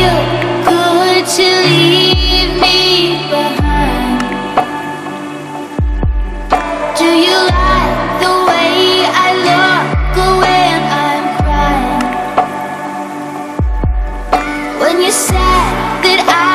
feel good to leave me behind? Do you like the way I look when I'm crying? When you said that I